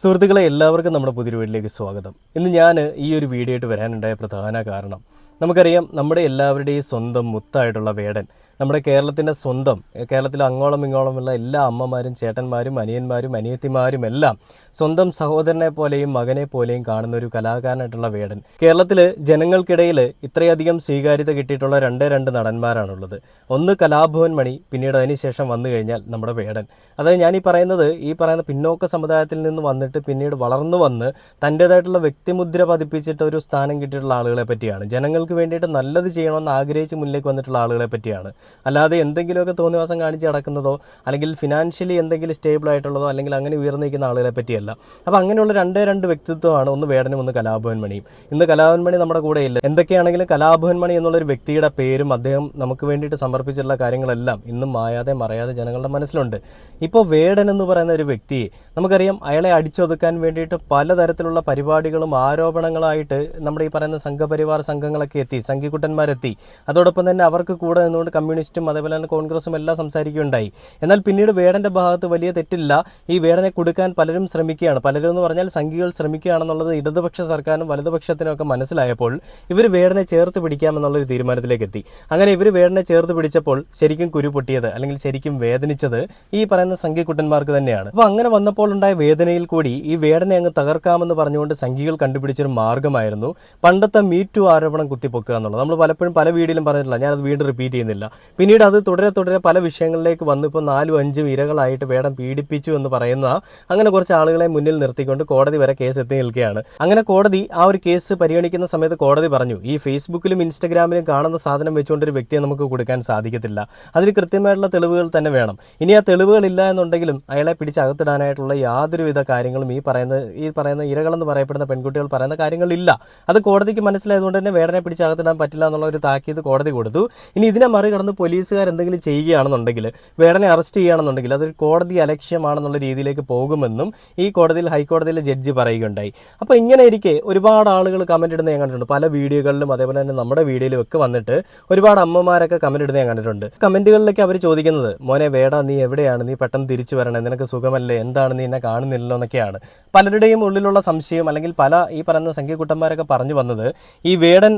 സുഹൃത്തുക്കളെ എല്ലാവർക്കും നമ്മുടെ പുതിയൊരു വീഡിയോയിലേക്ക് സ്വാഗതം. ഇന്ന് ഞാൻ ഈ ഒരു വീഡിയോ ആയിട്ട് വരാനുണ്ടായ പ്രധാന കാരണം നമുക്കറിയാം, നമ്മുടെ എല്ലാവരുടെയും സ്വന്തം മുത്തായിട്ടുള്ള വേടൻ, നമ്മുടെ കേരളത്തിൻ്റെ സ്വന്തം, കേരളത്തിൽ അങ്ങോളം ഇങ്ങോളമുള്ള എല്ലാ അമ്മമാരും ചേട്ടന്മാരും അനിയന്മാരും അനിയത്തിമാരും എല്ലാം സ്വന്തം സഹോദരനെ പോലെയും മകനെ പോലെയും കാണുന്ന ഒരു കലാകാരനായിട്ടുള്ള വേടൻ. കേരളത്തിൽ ജനങ്ങൾക്കിടയിൽ ഇത്രയധികം സ്വീകാര്യത കിട്ടിയിട്ടുള്ള രണ്ട് നടന്മാരാണുള്ളത്. ഒന്ന് കലാഭവൻ മണി, പിന്നീട് അതിനുശേഷം വന്നു കഴിഞ്ഞാൽ നമ്മുടെ വേടൻ. അതായത് ഞാൻ ഈ പറയുന്ന പിന്നോക്ക സമുദായത്തിൽ നിന്ന് വന്നിട്ട് പിന്നീട് വളർന്നു വന്ന് തൻ്റേതായിട്ടുള്ള വ്യക്തിമുദ്ര പതിപ്പിച്ചിട്ട് ഒരു സ്ഥാനം കിട്ടിയിട്ടുള്ള ആളുകളെ പറ്റിയാണ്. ജനങ്ങൾക്ക് വേണ്ടിയിട്ട് നല്ലത് ചെയ്യണമെന്ന് ആഗ്രഹിച്ച് മുന്നിലേക്ക് വന്നിട്ടുള്ള ആളുകളെ പറ്റിയാണ്. അല്ലാതെ എന്തെങ്കിലുമൊക്കെ തോന്നിവാസം കാണിച്ച് നടക്കുന്നതോ അല്ലെങ്കിൽ ഫിനാൻഷ്യലി എന്തെങ്കിലും സ്റ്റേബിൾ ആയിട്ടുള്ളതോ അല്ലെങ്കിൽ അങ്ങനെ ഉയർന്നു നിൽക്കുന്ന ആളുകളെ പറ്റിയല്ല. അപ്പോൾ അങ്ങനെയുള്ള രണ്ട് വ്യക്തിത്വമാണ്, ഒന്ന് വേടനും ഒന്ന് കലാഭവൻ മണിയും. ഇന്ന് കലാഭവൻ മണി നമ്മുടെ കൂടെ ഇല്ല. എന്തൊക്കെയാണെങ്കിലും കലാഭവൻ മണി എന്നുള്ളൊരു വ്യക്തിയുടെ പേരും അദ്ദേഹം നമുക്ക് വേണ്ടിയിട്ട് സമർപ്പിച്ചിട്ടുള്ള കാര്യങ്ങളെല്ലാം ഇന്നും മായാതെ മറയാതെ ജനങ്ങളുടെ മനസ്സിലുണ്ട്. ഇപ്പോൾ വേടൻ എന്ന് പറയുന്ന ഒരു വ്യക്തിയെ നമുക്കറിയാം, അയാളെ അടിച്ചൊതുക്കാൻ വേണ്ടിയിട്ട് പലതരത്തിലുള്ള പരിപാടികളും ആരോപണങ്ങളായിട്ട് നമ്മുടെ ഈ പറയുന്ന സംഘപരിവാർ സംഘങ്ങളൊക്കെ എത്തി, സംഘിക്കുട്ടന്മാരെത്തി. അതോടൊപ്പം തന്നെ അവർക്ക് കൂടെ നിന്നുകൊണ്ട് കമ്മ്യൂണിസ്റ്റും അതേപോലെ തന്നെ കോൺഗ്രസും എല്ലാം സംസാരിക്കുകയുണ്ടായി. എന്നാൽ പിന്നീട് വേടൻ്റെ ഭാഗത്ത് വലിയ തെറ്റില്ല. ഈ വേടനെ കൊടുക്കാൻ പലരും ശ്രമിക്കുകയാണ്. പലരും എന്ന് പറഞ്ഞാൽ സംഘികൾ ശ്രമിക്കുകയാണെന്നുള്ളത് ഇടതുപക്ഷ സർക്കാരിനും വലതുപക്ഷത്തിനും ഒക്കെ മനസ്സിലായപ്പോൾ ഇവർ വേടനെ ചേർത്ത് പിടിക്കാമെന്നുള്ളൊരു തീരുമാനത്തിലേക്ക് എത്തി. അങ്ങനെ ഇവർ വേടനെ ചേർത്ത് പിടിച്ചപ്പോൾ ശരിക്കും കുരു പൊട്ടിയത് അല്ലെങ്കിൽ ശരിക്കും വേദനിച്ചത് ഈ പറയുന്ന സംഘിക്കുട്ടന്മാർക്ക് തന്നെയാണ്. അപ്പോൾ അങ്ങനെ വന്നപ്പോൾ ഉണ്ടായ വേദനയിൽ കൂടി ഈ വേടനെ അങ്ങ് തകർക്കാമെന്ന് പറഞ്ഞുകൊണ്ട് സംഘികൾ കണ്ടുപിടിച്ചൊരു മാർഗ്ഗമായിരുന്നു പണ്ടത്തെ മീറ്റു ആരോപണം കുത്തിപ്പൊക്കുക എന്നുള്ളത്. നമ്മൾ പലപ്പോഴും പല വീഡിയോയിലും പറഞ്ഞിട്ടില്ല, ഞാനത് വീണ്ടും റിപ്പീറ്റ് ചെയ്യുന്നില്ല. പിന്നീട് അത് തുടരെ പല വിഷയങ്ങളിലേക്ക് വന്നു. ഇപ്പോൾ 4-5 ഇരകളായിട്ട് വേടൻ പീഡിപ്പിച്ചു എന്ന് പറയുന്ന അങ്ങനെ കുറച്ച് ആളുകളെ മുന്നിൽ നിർത്തിക്കൊണ്ട് കോടതി വരെ കേസ് എത്തി നിൽക്കുകയാണ്. അങ്ങനെ കോടതി ആ ഒരു കേസ് പരിഗണിക്കുന്ന സമയത്ത് കോടതി പറഞ്ഞു, ഈ ഫേസ്ബുക്കിലും ഇൻസ്റ്റഗ്രാമിലും കാണുന്ന സാധനം വെച്ചുകൊണ്ടൊരു വ്യക്തിയെ നമുക്ക് കൊടുക്കാൻ സാധിക്കത്തില്ല. അതിന് കൃത്യമായിട്ടുള്ള തെളിവുകൾ തന്നെ വേണം. ഇനി ആ തെളിവുകളില്ല എന്നുണ്ടെങ്കിലും അയാളെ പിടിച്ചകത്തിടാനായിട്ടുള്ള യാതൊരുവിധ കാര്യങ്ങളും ഈ പറയുന്ന ഇരകളെന്ന് പറയപ്പെടുന്ന പെൺകുട്ടികൾ പറയുന്ന കാര്യങ്ങളില്ല. അത് കോടതിക്ക് മനസ്സിലായതുകൊണ്ട് തന്നെ വേടനെ പിടിച്ചകത്തിടാൻ പറ്റില്ല എന്നുള്ള ഒരു താക്കീത് കോടതി കൊടുത്തു. ഇനി ഇതിനെ മറികടന്ന് പോലീസുകാർ എന്തെങ്കിലും ചെയ്യുകയാണെന്നുണ്ടെങ്കിൽ, വേടനെ അറസ്റ്റ് ചെയ്യുകയാണെന്നുണ്ടെങ്കിൽ അതൊരു കോടതി അലക്ഷ്യമാണെന്നുള്ള രീതിയിലേക്ക് പോകുമെന്നും ഈ ഹൈക്കോടതിയിലെ ജഡ്ജി പറയുകയുണ്ടായി. അപ്പോൾ ഇങ്ങനെ ഇരിക്കെ ഒരുപാട് ആളുകൾ കമന്റ് ഇടുന്ന ഞാൻ കണ്ടിട്ടുണ്ട്. പല വീഡിയോകളിലും അതേപോലെ തന്നെ നമ്മുടെ വീഡിയോയിലും ഒക്കെ വന്നിട്ട് ഒരുപാട് അമ്മമാരൊക്കെ കമന്റ് ഇടുന്ന ഞാൻ കണ്ടിട്ടുണ്ട്. കമന്റുകളിലൊക്കെ അവർ ചോദിക്കുന്നത്, മോനെ വേട നീ എവിടെയാണ്, നീ പെട്ടെന്ന് തിരിച്ചു വരണേ, നിനക്ക് സുഖമല്ലേ, എന്താണ് നീ എന്നെ കാണുന്നില്ലല്ലോ എന്നൊക്കെയാണ് പലരുടെയും ഉള്ളിലുള്ള സംശയം. അല്ലെങ്കിൽ പല ഈ പറയുന്ന സംഘിക്കുട്ടന്മാരൊക്കെ പറഞ്ഞു വന്നത്, ഈ വേടൻ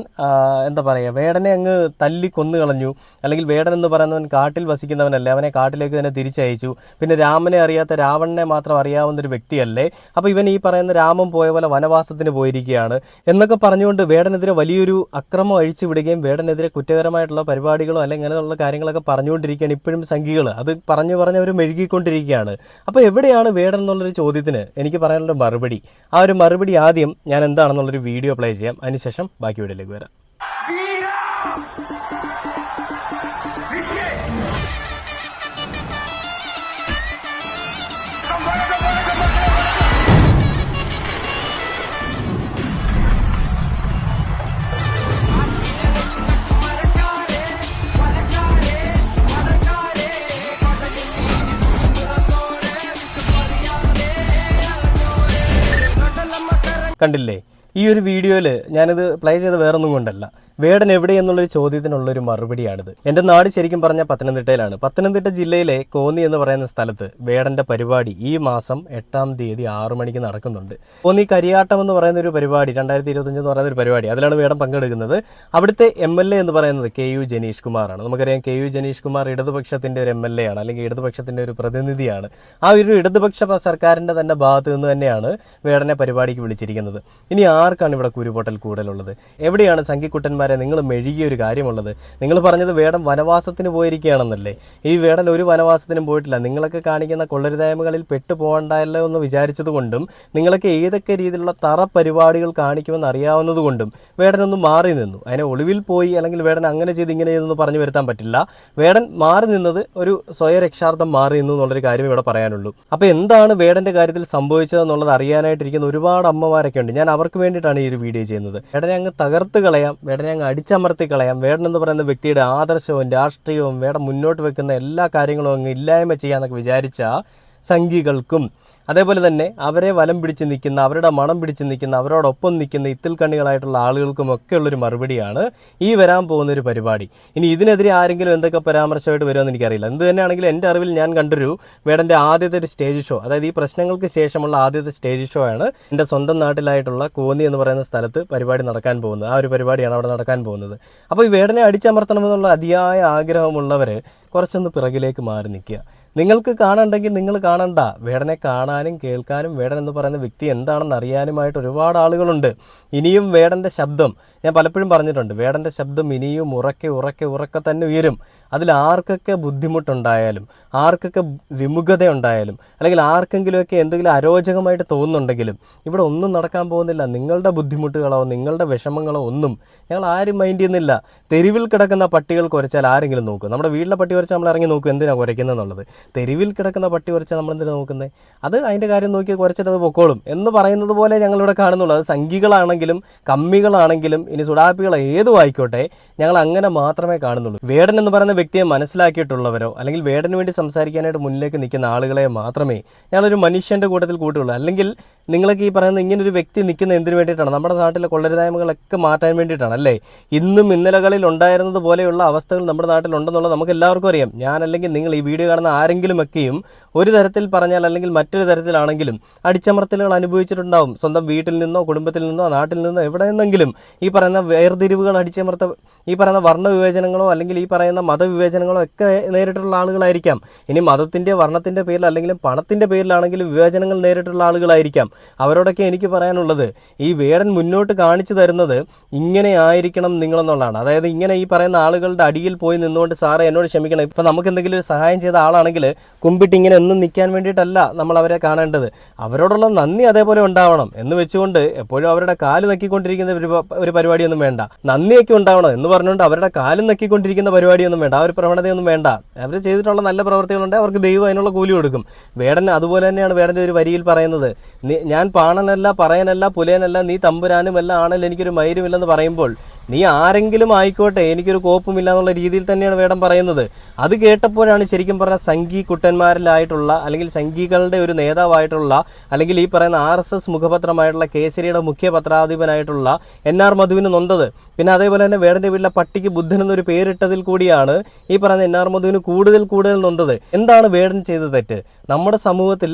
വേടനെ അങ്ങ് തല്ലി കൊന്നു കളഞ്ഞു, അല്ലെങ്കിൽ വേടൻ എന്ന് പറയുന്നവൻ കാട്ടിൽ വസിക്കുന്നവനല്ലേ, അവനെ കാട്ടിലേക്ക് തന്നെ തിരിച്ചയച്ചു, പിന്നെ രാമനെ അറിയാത്ത രാവണനെ മാത്രം അറിയാവുന്നൊരു വ്യക്തിയല്ലേ, അപ്പോൾ ഇവൻ ഈ പറയുന്ന രാമൻ പോയ പോലെ വനവാസത്തിന് പോയിരിക്കുകയാണ് എന്നൊക്കെ പറഞ്ഞുകൊണ്ട് വേടനെതിരെ വലിയൊരു അക്രമം അഴിച്ചു വിടുകയും വേടനെതിരെ കുറ്റകരമായിട്ടുള്ള പരിപാടികളോ അല്ലെങ്കിൽ അങ്ങനെയുള്ള കാര്യങ്ങളൊക്കെ പറഞ്ഞുകൊണ്ടിരിക്കുകയാണ് ഇപ്പോഴും സംഘികൾ. അത് പറഞ്ഞവർ മെഴുകിക്കൊണ്ടിരിക്കുകയാണ്. അപ്പോൾ എവിടെയാണ് വേടൻ എന്നുള്ളൊരു ചോദ്യത്തിന് എനിക്ക് പറയാനുള്ള മറുപടി, ആ ഒരു മറുപടി ആദ്യം ഞാൻ എന്താണെന്നുള്ളൊരു വീഡിയോ പ്ലേ ചെയ്യാം, അതിനുശേഷം ബാക്കി വീഡിയോയിലേക്ക് വരാം. കണ്ടില്ലേ, ഈ ഒരു വീഡിയോയിൽ ഞാനിത് പ്ലേ ചെയ്ത് വേറൊന്നും കൊണ്ടല്ല, വേടൻ എവിടെ എന്നുള്ളൊരു ചോദ്യത്തിനുള്ളൊരു മറുപടിയാണിത്. എൻ്റെ നാട് ശരിക്കും പറഞ്ഞാൽ പത്തനംതിട്ടയിലാണ്. പത്തനംതിട്ട ജില്ലയിലെ കോന്നി എന്ന് പറയുന്ന സ്ഥലത്ത് വേടൻ്റെ പരിപാടി ഈ മാസം 8-ാം തീയതി 6 മണിക്ക് നടക്കുന്നുണ്ട്. കോന്നി കരിയാട്ടം എന്ന് പറയുന്ന ഒരു പരിപാടി, 2025 എന്ന് പറയുന്ന ഒരു പരിപാടി, അതിലാണ് വേടൻ പങ്കെടുക്കുന്നത്. അവിടുത്തെ MLA എന്ന് പറയുന്നത് KU ജനീഷ് കുമാറാണ്. നമുക്കറിയാം KU ജനീഷ് കുമാർ ഇടതുപക്ഷത്തിൻ്റെ ഒരു MLA ആണ്, അല്ലെങ്കിൽ ഇടതുപക്ഷത്തിൻ്റെ ഒരു പ്രതിനിധിയാണ്. ആ ഒരു ഇടതുപക്ഷ സർക്കാരിൻ്റെ തന്നെ ഭാഗത്ത് നിന്ന് തന്നെയാണ് വേടനെ പരിപാടിക്ക് വിളിച്ചിരിക്കുന്നത്. ഇനി ആർക്കാണ് ഇവിടെ കുരുപൊട്ടൽ കൂടുതലുള്ളത്? എവിടെയാണ് സംഘിക്കുട്ടന്മാരെ നിങ്ങൾ മെഴുകിയ ഒരു കാര്യമുള്ളത്? നിങ്ങൾ പറഞ്ഞത് വേടൻ വനവാസത്തിന് പോയിരിക്കുകയാണെന്നല്ലേ. ഈ വേടൻ ഒരു വനവാസത്തിനും പോയിട്ടില്ല. നിങ്ങളൊക്കെ കാണിക്കുന്ന കൊള്ളരുതായ്മകളിൽ പെട്ടു പോകണ്ടല്ലോ എന്ന് വിചാരിച്ചത് കൊണ്ടും നിങ്ങളൊക്കെ ഏതൊക്കെ രീതിയിലുള്ള തറ പരിപാടികൾ കാണിക്കുമെന്ന് അറിയാവുന്നത് കൊണ്ടും വേടനൊന്ന് മാറി നിന്നു. അതിനെ ഒളിവിൽ പോയി അല്ലെങ്കിൽ വേടൻ അങ്ങനെ ചെയ്ത് ഇങ്ങനെ ചെയ്തെന്ന് പറഞ്ഞു വരുത്താൻ പറ്റില്ല. വേടൻ മാറി നിന്നത് ഒരു സ്വയരക്ഷാർത്ഥം മാറി നിന്നു എന്നുള്ളൊരു കാര്യം ഇവിടെ പറയാനുള്ളൂ. അപ്പോൾ എന്താണ് വേടൻ്റെ കാര്യത്തിൽ സംഭവിച്ചതെന്നുള്ളത് അറിയാനായിട്ടിരിക്കുന്ന ഒരുപാട് അമ്മമാരൊക്കെ ഉണ്ട്. ഞാൻ അവർക്ക് വേണ്ടിയിട്ടാണ് ഈ ഒരു വീഡിയോ ചെയ്യുന്നത്. വേടനെ അങ്ങ് തകർത്ത് കളയാം, വേടനെ അങ്ങ് അടിച്ചമർത്തി കളയാം, വേടൻ എന്ന് പറയുന്ന വ്യക്തിയുടെ ആദർശവും രാഷ്ട്രീയവും വേടൻ മുന്നോട്ട് വെക്കുന്ന എല്ലാ കാര്യങ്ങളും അങ്ങ് ഇല്ലായ്മ ചെയ്യാന്നൊക്കെ വിചാരിച്ച സംഘികൾക്കും അതേപോലെ തന്നെ അവരെ വലം പിടിച്ച് നിൽക്കുന്ന, അവരുടെ മണം പിടിച്ച് നിൽക്കുന്ന, അവരോടൊപ്പം നിൽക്കുന്ന ഇത്തിൽ കണ്ണികളായിട്ടുള്ള ആളുകൾക്കുമൊക്കെ ഉള്ളൊരു മറുപടിയാണ് ഈ വരാൻ പോകുന്നൊരു പരിപാടി. ഇനി ഇതിനെതിരെ ആരെങ്കിലും എന്തൊക്കെ പരാമർശമായിട്ട് വരുമെന്ന് എനിക്കറിയില്ല. എന്ത് തന്നെയാണെങ്കിലും എൻ്റെ അറിവിൽ ഞാൻ കണ്ടൊരു വേടൻ്റെ ആദ്യത്തെ ഒരു സ്റ്റേജ് ഷോ, അതായത് ഈ പ്രശ്നങ്ങൾക്ക് ശേഷമുള്ള ആദ്യത്തെ സ്റ്റേജ് ഷോ ആണ് എൻ്റെ സ്വന്തം നാട്ടിലായിട്ടുള്ള കോന്നി എന്ന് പറയുന്ന സ്ഥലത്ത് പരിപാടി നടക്കാൻ പോകുന്നത്. ആ ഒരു പരിപാടിയാണ് അവിടെ നടക്കാൻ പോകുന്നത്. അപ്പോൾ ഈ വേടനെ അടിച്ചമർത്തണമെന്നുള്ള അതിയായ ആഗ്രഹമുള്ളവർ കുറച്ചൊന്ന് പിറകിലേക്ക് മാറി നിൽക്കുക. നിങ്ങൾക്ക് കാണണ്ടെങ്കിൽ നിങ്ങൾ കാണണ്ട. വേടനെ കാണാനും കേൾക്കാനും വേടൻ എന്ന് പറയുന്ന വ്യക്തി എന്താണെന്ന് അറിയാനുമായിട്ട് ഒരുപാട് ആളുകളുണ്ട്. ഇനിയും വേടൻ്റെ ശബ്ദം, ഞാൻ പലപ്പോഴും പറഞ്ഞിട്ടുണ്ട്, വേടൻ്റെ ശബ്ദം ഇനിയും ഉറക്കെ തന്നെ ഉയരും. അതിൽ ആർക്കൊക്കെ ബുദ്ധിമുട്ടുണ്ടായാലും, ആർക്കൊക്കെ വിമുഖത ഉണ്ടായാലും, അല്ലെങ്കിൽ ആർക്കെങ്കിലുമൊക്കെ എന്തെങ്കിലും അരോചകമായിട്ട് തോന്നുന്നുണ്ടെങ്കിലും ഇവിടെ ഒന്നും നടക്കാൻ പോകുന്നില്ല. നിങ്ങളുടെ ബുദ്ധിമുട്ടുകളോ നിങ്ങളുടെ വിഷമങ്ങളോ ഒന്നും ഞങ്ങൾ ആരും മൈൻഡ് ചെയ്യുന്നില്ല. തെരുവിൽ കിടക്കുന്ന പട്ടികൾ കുരച്ചാൽ ആരെങ്കിലും നോക്കും? നമ്മുടെ വീട്ടിലെ പട്ടി കുരച്ചാൽ നമ്മൾ ഇറങ്ങി നോക്കും എന്തിനാണ് കുരയ്ക്കുന്നതെന്നുള്ളത്. തെരുവിൽ കിടക്കുന്ന പട്ടി കുരച്ചാൽ നമ്മൾ എന്തിനാണ് നോക്കുന്നത്? അത് അതിൻ്റെ കാര്യം നോക്കി കുരച്ചിട്ട് അത് പൊക്കോളും എന്ന് പറയുന്നത് പോലെ ഞങ്ങളിവിടെ കാണുന്നുള്ളൂ. അത് സംഘികളാണെങ്കിലും കമ്മികളാണെങ്കിലും ഇനി സുഡാപ്പികൾ ഏതും ആയിക്കോട്ടെ, ഞങ്ങൾ അങ്ങനെ മാത്രമേ കാണുന്നുള്ളൂ. വേടൻ എന്ന് പറയുന്ന വ്യക്തിയെ മനസ്സിലാക്കിയിട്ടുള്ളവരോ അല്ലെങ്കിൽ വേടന് വേണ്ടി സംസാരിക്കാനായിട്ട് മുന്നിലേക്ക് നിൽക്കുന്ന ആളുകളെ മാത്രമേ ഞങ്ങളൊരു മനുഷ്യൻ്റെ കൂട്ടത്തിൽ കൂട്ടുള്ളൂ. അല്ലെങ്കിൽ നിങ്ങളൊക്കെ ഈ പറയുന്ന ഇങ്ങനൊരു വ്യക്തി നിൽക്കുന്ന എന്തിനു വേണ്ടിയിട്ടാണ്? നമ്മുടെ നാട്ടിലെ കൊള്ളരുതായ്മകളൊക്കെ മാറ്റാൻ വേണ്ടിയിട്ടാണ് അല്ലേ? ഇന്നും ഇന്നലകളിൽ ഉണ്ടായിരുന്നത് പോലെയുള്ള അവസ്ഥകൾ നമ്മുടെ നാട്ടിലുണ്ടെന്നുള്ളത് നമുക്ക് എല്ലാവർക്കും അറിയാം. ഞാൻ അല്ലെങ്കിൽ നിങ്ങൾ ഈ വീഡിയോ കാണുന്ന ആരെങ്കിലുമൊക്കെയും ഒരു തരത്തിൽ പറഞ്ഞാൽ അല്ലെങ്കിൽ മറ്റൊരു തരത്തിലാണെങ്കിലും അടിച്ചമർത്തലുകൾ അനുഭവിച്ചിട്ടുണ്ടാവും. സ്വന്തം വീട്ടിൽ നിന്നോ കുടുംബത്തിൽ നിന്നോ നാട്ടിൽ നിന്നോ എവിടെ നിന്നെങ്കിലും ഈ പറയുന്ന വേർതിരിവുകൾ ഈ പറയുന്ന വർണ്ണവിവേചനങ്ങളോ അല്ലെങ്കിൽ ഈ പറയുന്ന മതവിവേചനങ്ങളോ ഒക്കെ നേരിട്ടുള്ള ആളുകളായിരിക്കാം. ഇനി മതത്തിൻ്റെ വർണ്ണത്തിൻ്റെ പേരിൽ അല്ലെങ്കിൽ പണത്തിൻ്റെ പേരിലാണെങ്കിലും വിവേചനങ്ങൾ നേരിട്ടുള്ള ആളുകളായിരിക്കാം. അവരോടൊക്കെ എനിക്ക് പറയാനുള്ളത്, ഈ വേടൻ മുന്നോട്ട് കാണിച്ചു തരുന്നത് ഇങ്ങനെ ആയിരിക്കണം നിങ്ങളെന്നുള്ളതാണ്. അതായത് ഇങ്ങനെ ഈ പറയുന്ന ആളുകളുടെ അടിയിൽ പോയി നിന്നുകൊണ്ട് സാറേ എന്നോട് ക്ഷമിക്കണം, ഇപ്പം നമുക്ക് എന്തെങ്കിലും ഒരു സഹായം ചെയ്ത ആളാണെങ്കിൽ കുമ്പിട്ട് ഇങ്ങനെ ഒന്നും നിൽക്കാൻ വേണ്ടിയിട്ടല്ല നമ്മൾ അവരെ കാണേണ്ടത്. അവരോടുള്ള നന്ദി അതേപോലെ ഉണ്ടാവണം എന്ന് വെച്ചുകൊണ്ട് എപ്പോഴും അവരുടെ കാല് നക്കിക്കൊണ്ടിരിക്കുന്ന ഒരു പരിപാടിയൊന്നും വേണ്ട. നന്ദിയൊക്കെ ഉണ്ടാവണം എന്ന് പറഞ്ഞുകൊണ്ട് അവരുടെ കാലും നക്കിക്കൊണ്ടിരിക്കുന്ന പരിപാടിയൊന്നും വേണ്ട. ആ ഒരു പ്രവണതയൊന്നും വേണ്ട. അവർ ചെയ്തിട്ടുള്ള നല്ല പ്രവൃത്തികളുണ്ടെങ്കിൽ അവർക്ക് ദൈവം അതിനുള്ള കൂലി കൊടുക്കും. വേടൻ അതുപോലെ തന്നെയാണ് വേടൻ്റെ ഒരു വരിയിൽ പറയുന്നത്, ഞാൻ പാണനല്ല പറയനല്ല പുലയനല്ല നീ തമ്പുരാനുമല്ല ആണല്ലോ എനിക്കൊരു മൈരുമില്ലെന്ന് പറയുമ്പോൾ നീ ആരെങ്കിലും ആയിക്കോട്ടെ എനിക്കൊരു കോപ്പുമില്ല എന്നുള്ള രീതിയിൽ തന്നെയാണ് വേടൻ പറയുന്നത്. അത് കേട്ടപ്പോഴാണ് ശരിക്കും പറഞ്ഞാൽ സംഘി കുട്ടന്മാരിലായിട്ടുള്ള അല്ലെങ്കിൽ സംഘികളുടെ ഒരു നേതാവായിട്ടുള്ള അല്ലെങ്കിൽ ഈ പറയുന്ന RSS മുഖപത്രമായിട്ടുള്ള കേസരിയുടെ മുഖ്യ പത്രാധിപനായിട്ടുള്ള NR മധുവിന് നൊന്തത്. പിന്നെ അതേപോലെ തന്നെ വേടൻ്റെ വീട്ടിലെ പട്ടിക്ക് ബുദ്ധൻ എന്നൊരു പേരിട്ടതിൽ കൂടിയാണ് ഈ പറയുന്ന NR മധുവിന് കൂടുതൽ നൊന്തത്. എന്താണ് വേടൻ ചെയ്ത തെറ്റ്? നമ്മുടെ സമൂഹത്തിൽ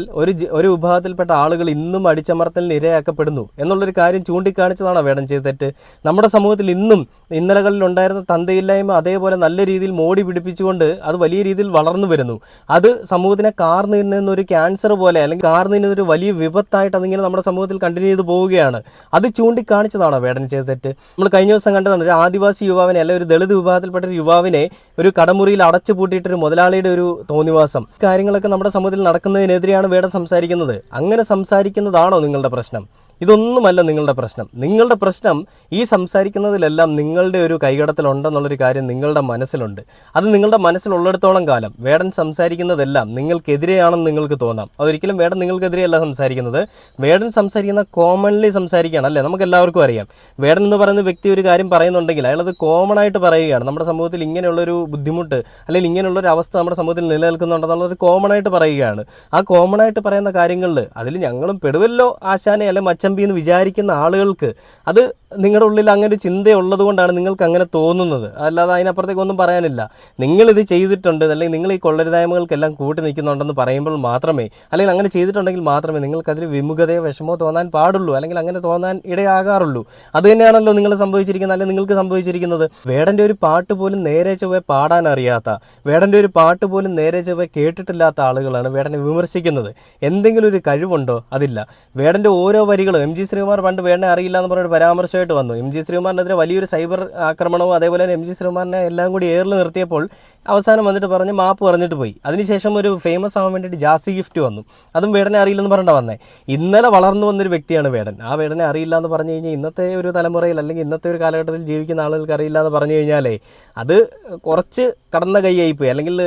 ഒരു വിഭാഗത്തിൽപ്പെട്ട ആളുകൾ ഇന്നും അടിച്ചമർത്തലിന് ഇരയാക്കപ്പെടുന്നു എന്നുള്ളൊരു കാര്യം ചൂണ്ടിക്കാണിച്ചതാണ് വേടൻ ചെയ്ത തെറ്റ്. നമ്മുടെ സമൂഹത്തിൽ ഇന്നും ഇന്നലകളിൽ ഉണ്ടായിരുന്ന തന്തയില്ലായ്മ അതേപോലെ നല്ല രീതിയിൽ മോടി പിടിപ്പിച്ചുകൊണ്ട് അത് വലിയ രീതിയിൽ വളർന്നു വരുന്നു. അത് സമൂഹത്തിനെ കാർന്നു നിന്നുന്ന ഒരു ക്യാൻസർ പോലെ അല്ലെങ്കിൽ കാർന്നു നിന്നുന്ന ഒരു വലിയ വിപത്തായിട്ട് അതിങ്ങനെ നമ്മുടെ സമൂഹത്തിൽ കണ്ടിന്യൂ ചെയ്ത് പോവുകയാണ്. അത് ചൂണ്ടിക്കാണിച്ചതാണോ വേടൻ ചെയ്ത തെറ്റ്? നമ്മൾ കഴിഞ്ഞ ദിവസം കണ്ടതാണ് ഒരു ആദിവാസി യുവാവിനെ അല്ലെങ്കിൽ ഒരു ദളിത് വിഭാഗത്തിൽപ്പെട്ട ഒരു യുവാവിനെ ഒരു കടമുറിയിൽ അടച്ചു പൂട്ടിയിട്ടൊരു മുതലാളിയുടെ ഒരു തോന്നിവാസം. കാര്യങ്ങളൊക്കെ നമ്മുടെ സമൂഹത്തിൽ നടക്കുന്നതിനെതിരെയാണ് വേടൻ സംസാരിക്കുന്നത്. അങ്ങനെ സംസാരിക്കുന്നതാണോ നിങ്ങളുടെ പ്രശ്നം? ഇതൊന്നുമല്ല നിങ്ങളുടെ പ്രശ്നം. നിങ്ങളുടെ പ്രശ്നം ഈ സംസാരിക്കുന്നതിലെല്ലാം നിങ്ങളുടെ ഒരു കൈകടത്തലുണ്ടെന്നുള്ളൊരു കാര്യം നിങ്ങളുടെ മനസ്സിലുണ്ട്. അത് നിങ്ങളുടെ മനസ്സിലുള്ളിടത്തോളം കാലം വേടൻ സംസാരിക്കുന്നതെല്ലാം നിങ്ങൾക്കെതിരെയാണെന്ന് നിങ്ങൾക്ക് തോന്നാം. അതൊരിക്കലും വേടൻ നിങ്ങൾക്കെതിരെയല്ല സംസാരിക്കുന്നത്. വേടൻ സംസാരിക്കുന്ന കോമൺലി സംസാരിക്കുകയാണ് അല്ലേ? നമുക്ക് എല്ലാവർക്കും അറിയാം. വേടൻ എന്ന് പറയുന്ന വ്യക്തി ഒരു കാര്യം പറയുന്നുണ്ടെങ്കിൽ അയാളത് കോമൺ ആയിട്ട് പറയുകയാണ്. നമ്മുടെ സമൂഹത്തിൽ ഇങ്ങനെയുള്ളൊരു ബുദ്ധിമുട്ട് അല്ലെങ്കിൽ ഇങ്ങനെയുള്ളൊരു അവസ്ഥ നമ്മുടെ സമൂഹത്തിൽ നിലനിൽക്കുന്നുണ്ടെന്നുള്ളൊരു കോമൺ ആയിട്ട് പറയുകയാണ്. ആ കോമൺ ആയിട്ട് പറയുന്ന കാര്യങ്ങളിൽ അതിൽ ഞങ്ങളും പെടുവല്ലോ ആശാനെ അല്ലെ മച്ചമ്പി എന്ന് വിചാരിക്കുന്ന ആളുകൾക്ക് അത് നിങ്ങളുടെ ഉള്ളിൽ അങ്ങനെ ഒരു ചിന്തയുള്ളത് കൊണ്ടാണ് നിങ്ങൾക്ക് അങ്ങനെ തോന്നുന്നത്. അല്ലാതെ അതിനപ്പുറത്തേക്കൊന്നും പറയാനില്ല. നിങ്ങളിത് ചെയ്തിട്ടുണ്ട് അല്ലെങ്കിൽ നിങ്ങൾ ഈ കൊള്ളരുതായ്മകൾക്കെല്ലാം കൂട്ടി നിൽക്കുന്നുണ്ടെന്ന് പറയുമ്പോൾ മാത്രമേ അല്ലെങ്കിൽ അങ്ങനെ ചെയ്തിട്ടുണ്ടെങ്കിൽ മാത്രമേ നിങ്ങൾക്കതിൽ വിമുഖതയോ വിഷമോ തോന്നാൻ പാടുള്ളൂ അല്ലെങ്കിൽ അങ്ങനെ തോന്നാൻ ഇടയാകാറുള്ളൂ. അത് തന്നെയാണല്ലോ നിങ്ങൾ സംഭവിച്ചിരിക്കുന്നത് അല്ലെങ്കിൽ നിങ്ങൾക്ക് സംഭവിച്ചിരിക്കുന്നത്. വേടൻ്റെ ഒരു പാട്ട് പോലും നേരെ ചൊവ്വേ പാടാൻ അറിയാത്ത, വേടൻ്റെ ഒരു പാട്ട് പോലും നേരെ ചൊവ്വേ കേട്ടിട്ടില്ലാത്ത ആളുകളാണ് വേടനെ വിമർശിക്കുന്നത്. എന്തെങ്കിലും ഒരു കഴിവുണ്ടോ? അതില്ല. വേടൻ്റെ ഓരോ വരികളും MG ശ്രീകുമാർ പണ്ട് വേടനെ അറിയില്ല എന്ന് പറഞ്ഞൊരു പരാമർശമായിട്ട് വന്നു. MG ശ്രീകുമാറിനെതിരെ വലിയൊരു സൈബർ ആക്രമണവും അതേപോലെ തന്നെ MG ശ്രീകുമാറിനെ എല്ലാം കൂടി ഏറിൽ നിർത്തിയപ്പോൾ അവസാനം വന്നിട്ട് പറഞ്ഞ് മാപ്പ് പറഞ്ഞിട്ട് പോയി. അതിനുശേഷം ഒരു ഫേമസ് ആവാൻ വേണ്ടിയിട്ട് ജാസി ഗിഫ്റ്റ് വന്നു. അതും വേടനെ അറിയില്ലെന്ന് പറഞ്ഞാൽ വന്നേ. ഇന്നലെ വളർന്നു വന്നൊരു വ്യക്തിയാണ് വേടൻ. ആ വേടനെ അറിയില്ല എന്ന് പറഞ്ഞു കഴിഞ്ഞാൽ ഇന്നത്തെ ഒരു തലമുറയിൽ അല്ലെങ്കിൽ ഇന്നത്തെ ഒരു കാലഘട്ടത്തിൽ ജീവിക്കുന്ന ആളുകൾക്ക് അറിയില്ല എന്ന് പറഞ്ഞു കഴിഞ്ഞാലേ അത് കുറച്ച് കടന്ന കൈയായിപ്പോയി അല്ലെങ്കിൽ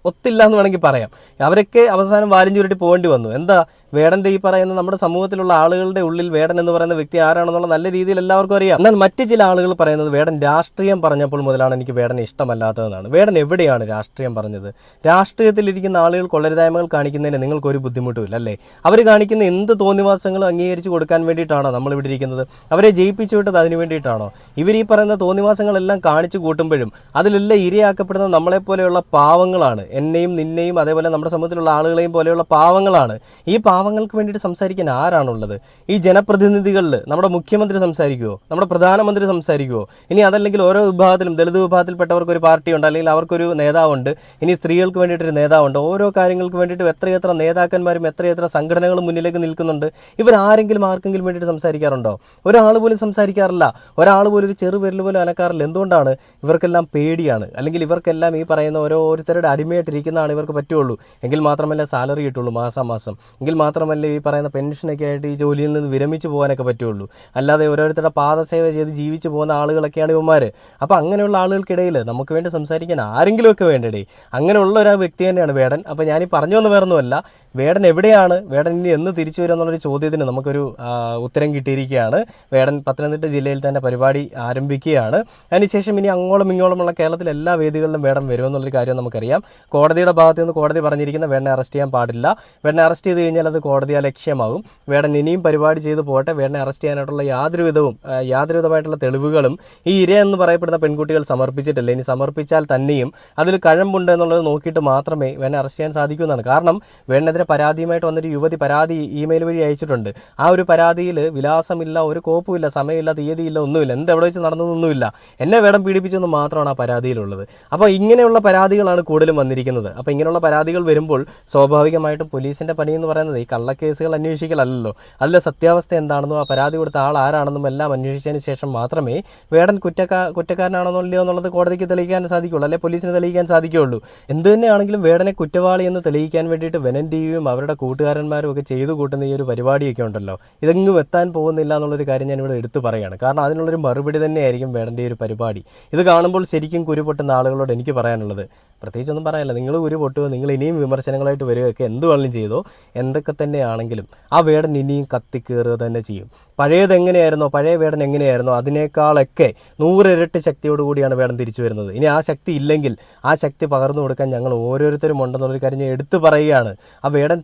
ഒത്തില്ല എന്ന് വേണമെങ്കിൽ പറയാം. അവരൊക്കെ അവസാനം വാലും ചുരുട്ടി പോകേണ്ടി വന്നു. എന്താ വേടൻ്റെ ഈ പറയുന്ന നമ്മുടെ സമൂഹത്തിലുള്ള ആളുകളുടെ ഉള്ളിൽ വേടൻ എന്ന് പറയുന്ന വ്യക്തി ആരാണെന്നുള്ള നല്ല രീതിയിൽ എല്ലാവർക്കും അറിയാം. എന്നാൽ മറ്റ് ചില ആളുകൾ പറയുന്നത് വേടൻ രാഷ്ട്രീയം പറഞ്ഞപ്പോൾ മുതലാണ് എനിക്ക് വേടനെ ഇഷ്ടമല്ലാത്തതെന്നാണ്. വേടൻ എവിടെയാണ് രാഷ്ട്രീയം പറഞ്ഞത്? രാഷ്ട്രീയത്തിലിരിക്കുന്ന ആളുകൾ കൊള്ളരുതായ്മകൾ കാണിക്കുന്നതിന് നിങ്ങൾക്കൊരു ബുദ്ധിമുട്ടുമില്ല അല്ലേ? അവർ കാണിക്കുന്ന എന്ത് തോന്നിവാസങ്ങളും അംഗീകരിച്ച് കൊടുക്കാൻ വേണ്ടിയിട്ടാണോ നമ്മളിവിടെ ഇരിക്കുന്നത്? അവരെ ജയിപ്പിച്ചു വിട്ടത് അതിന് വേണ്ടിയിട്ടാണോ? ഇവർ ഈ പറയുന്ന തോന്നിവാസങ്ങളെല്ലാം കാണിച്ചു കൂട്ടുമ്പോഴും അതിലെല്ലാം ഇരയാക്കപ്പെടുന്നത് നമ്മളെപ്പോലെയുള്ള പാവങ്ങളാണ്. എന്നെയും നിന്നെയും അതേപോലെ നമ്മുടെ സമൂഹത്തിലുള്ള ആളുകളെയും പോലെയുള്ള പാവങ്ങളാണ്. ഈ പാവങ്ങൾക്ക് വേണ്ടിയിട്ട് സംസാരിക്കാൻ ആരാണുള്ളത്? ഈ ജനപ്രതിനിധികളിൽ നമ്മുടെ മുഖ്യമന്ത്രി സംസാരിക്കുമോ? നമ്മുടെ പ്രധാനമന്ത്രി സംസാരിക്കുമോ? ഇനി അതല്ലെങ്കിൽ ഓരോ വിഭാഗത്തിലും ദളിത് വിഭാഗത്തിൽപ്പെട്ടവർക്ക് ഒരു പാർട്ടിയുണ്ട്, അല്ലെങ്കിൽ അവർക്കൊരു നേതാവുണ്ട്, ഇനി സ്ത്രീകൾക്ക് വേണ്ടിയിട്ടൊരു നേതാവുണ്ട്. ഓരോ കാര്യങ്ങൾക്ക് വേണ്ടിയിട്ട് എത്രയെത്ര നേതാക്കന്മാരും എത്രയെത്ര സംഘടനകളും മുന്നിലേക്ക് നിൽക്കുന്നുണ്ട്. ഇവരാരെങ്കിലും ആർക്കെങ്കിലും വേണ്ടിയിട്ട് സംസാരിക്കാറുണ്ടോ? ഒരാൾ പോലും സംസാരിക്കാറില്ല. ഒരാൾ പോലും ഒരു ചെറുപേരിൽ പോലും അനക്കാറില്ല. എന്തുകൊണ്ടാണ്? ഇവർക്കെല്ലാം പേടിയാണ്. അല്ലെങ്കിൽ ഇവർക്കെല്ലാം ഈ പറയുന്ന ഓരോരുത്തരുടെ അടിമയായിട്ടിരിക്കുന്നതാണ് ഇവർക്ക് പറ്റുള്ളൂ. എങ്കിൽ മാത്രമല്ല സാലറി കിട്ടുള്ളൂ മാസം. എങ്കിൽ മാത്രമല്ല ഈ പറയുന്ന പെൻഷനൊക്കെ ആയിട്ട് ഈ ജോലിയിൽ നിന്ന് വിരമിച്ച് പോകാനൊക്കെ പറ്റുള്ളൂ. അല്ലാതെ ഓരോരുത്തരുടെ പാദസേവ ചെയ്ത് ജീവിച്ചു പോകുന്ന ആളുകളൊക്കെയാണ് ഇവന്മാർ. അപ്പോൾ അങ്ങനെയുള്ള ആളുകൾക്കിടയിൽ നമുക്ക് വേണ്ടി സംസാരിക്കാൻ ആരെങ്കിലുമൊക്കെ വേണ്ടേ? അങ്ങനെയുള്ള ഒരു വ്യക്തി തന്നെയാണ് വേടൻ. അപ്പോൾ ഞാനീ പറഞ്ഞു വന്ന് വേറൊന്നുമല്ല, വേടൻ എവിടെയാണ്, വേടൻ ഇനി എന്ന് തിരിച്ചു വരും എന്നുള്ളൊരു ചോദ്യത്തിന് നമുക്കൊരു ഉത്തരം കിട്ടിയിരിക്കുകയാണ്. വേടൻ പത്തനംതിട്ട ജില്ലയിൽ തന്നെ പരിപാടി ആരംഭിക്കുകയാണ്. അതിനുശേഷം ഇനി അങ്ങോളം ഇങ്ങോളമുള്ള കേരളത്തിലെ എല്ലാ വേദികളിലും വേടൻ വരുമെന്നുള്ളൊരു കാര്യം നമുക്കറിയാം. കോടതിയുടെ ഭാഗത്ത് നിന്ന് കോടതി പറഞ്ഞിരിക്കുന്ന വേടനെ അറസ്റ്റ് ചെയ്യാൻ പാടില്ല. വേടനെ അറസ്റ്റ് ചെയ്ത് കഴിഞ്ഞാൽ അത് കോടതിയെ ലക്ഷ്യമാകും. വേടൻ ഇനിയും പരിപാടി ചെയ്ത് പോട്ടെ. വേടനെ അറസ്റ്റ് ചെയ്യാനായിട്ടുള്ള യാതൊരുവിധമായിട്ടുള്ള തെളിവുകളും ഈ ഇര എന്ന് പറയപ്പെടുന്ന പെൺകുട്ടികൾ സമർപ്പിച്ചിട്ടില്ല. ഇനി സമർപ്പിച്ചാൽ തന്നെയും അതിൽ കഴമ്പുണ്ട് എന്നുള്ളത് നോക്കിയിട്ട് മാത്രമേ വേടനെ അറസ്റ്റ് ചെയ്യാൻ സാധിക്കൂ എന്നാണ്. കാരണം വേടനെതിരെ പരാതിയുമായിട്ട് വന്നൊരു യുവതി പരാതി ഇമെയിൽ വഴി അയച്ചിട്ടുണ്ട്. ആ ഒരു പരാതിയിൽ വിലാസമില്ല, ഒരു കോപ്പുമില്ല, സമയമില്ല, തീയതിയില്ല, ഒന്നുമില്ല, എവിടെ വെച്ച് നടന്നതൊന്നുമില്ല. എന്നെ വേടൻ പീഡിപ്പിച്ചെന്ന് മാത്രമാണ് ആ പരാതിയിലുള്ളത്. അപ്പോൾ ഇങ്ങനെയുള്ള പരാതികളാണ് കൂടുതലും വന്നിരിക്കുന്നത്. അപ്പോൾ ഇങ്ങനെയുള്ള പരാതികൾ വരുമ്പോൾ സ്വാഭാവികമായിട്ടും പോലീസിൻ്റെ പണി എന്ന് പറയുന്നത് ഈ കള്ളക്കേസുകൾ അന്വേഷിക്കലല്ലോ, അതിലെ സത്യാവസ്ഥ എന്താണെന്നും ആ പരാതി കൊടുത്ത ആൾ ആരാണെന്നും എല്ലാം അന്വേഷിച്ചതിന് ശേഷം മാത്രമേ വേടൻ കുറ്റക്കാരനാണെന്നോ ഇല്ലയോ എന്നുള്ളത് കോടതിക്ക് തെളിയിക്കാൻ സാധിക്കുള്ളൂ, അല്ലെ പോലീസിന് തെളിയിക്കാൻ സാധിക്കുകയുള്ളൂ. എന്ത് തന്നെയാണെങ്കിലും വേടനെ കുറ്റവാളി എന്ന് തെളിയിക്കാൻ വേണ്ടിയിട്ട് വെനൻ ടിവിയും അവരുടെ കൂട്ടുകാരന്മാരും ഒക്കെ ചെയ്തു കൂട്ടുന്ന ഈ ഒരു പരിപാടിയൊക്കെ ഉണ്ടല്ലോ, ഇതെങ്ങും എത്താൻ പോകുന്നില്ല എന്നുള്ളൊരു കാര്യം ഞാനിവിടെ എടുത്തു പറയുകയാണ്. കാരണം അതിനുള്ളൊരു മറുപടി തന്നെയായിരിക്കും വേടൻ്റെ ഒരു പരിപാടി. ഇത് കാണുമ്പോൾ ശരിക്കും കുരുപൊട്ടുന്ന ആളുകളോട് എനിക്ക് പറയാനുള്ളത്, പ്രത്യേകിച്ചൊന്നും പറയാനില്ല, നിങ്ങൾ ഉരുപൊട്ടുക, നിങ്ങൾ ഇനിയും വിമർശനങ്ങളായിട്ട് വരികയൊക്കെ എന്ത് വേണമെങ്കിലും ചെയ്തോ. എന്തൊക്കെ തന്നെയാണെങ്കിലും ആ വേടൻ ഇനിയും കത്തിക്കേറുക തന്നെ ചെയ്യും. പഴയ വേടൻ എങ്ങനെയായിരുന്നോ അതിനേക്കാളൊക്കെ 100 ഇരട്ടി ശക്തിയോടുകൂടിയാണ് വേടൻ തിരിച്ചു വരുന്നത്. ഇനി ആ ശക്തി ഇല്ലെങ്കിൽ ആ ശക്തി പകർന്നു കൊടുക്കാൻ ഞങ്ങൾ ഓരോരുത്തരും ഉണ്ടെന്നുള്ളൊരു കാര്യം ഞാൻ എടുത്തു പറയുകയാണ്. ആ വേടൻ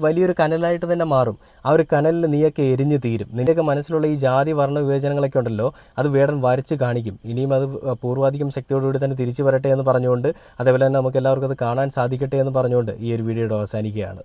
വലിയൊരു കനലായിട്ട് തന്നെ മാറും. ആ ഒരു കനലിൽ നീയൊക്കെ എരിഞ്ഞു തീരും. നിൻ്റെയൊക്കെ മനസ്സിലുള്ള ഈ ജാതി വർണ്ണ വിവേചനങ്ങളൊക്കെ ഉണ്ടല്ലോ, അത് വേടൻ വരച്ച് കാണിക്കും. ഇനിയും അത് പൂർവാധികം ശക്തിയോടുകൂടി തന്നെ തിരിച്ചു വരട്ടെ എന്ന് പറഞ്ഞുകൊണ്ട്, അതേപോലെ തന്നെ നമുക്ക് എല്ലാവർക്കും അത് കാണാൻ സാധിക്കട്ടെ എന്ന് പറഞ്ഞുകൊണ്ട് ഈ ഒരു വീഡിയോയുടെ അവസാനിക്കുകയാണ്.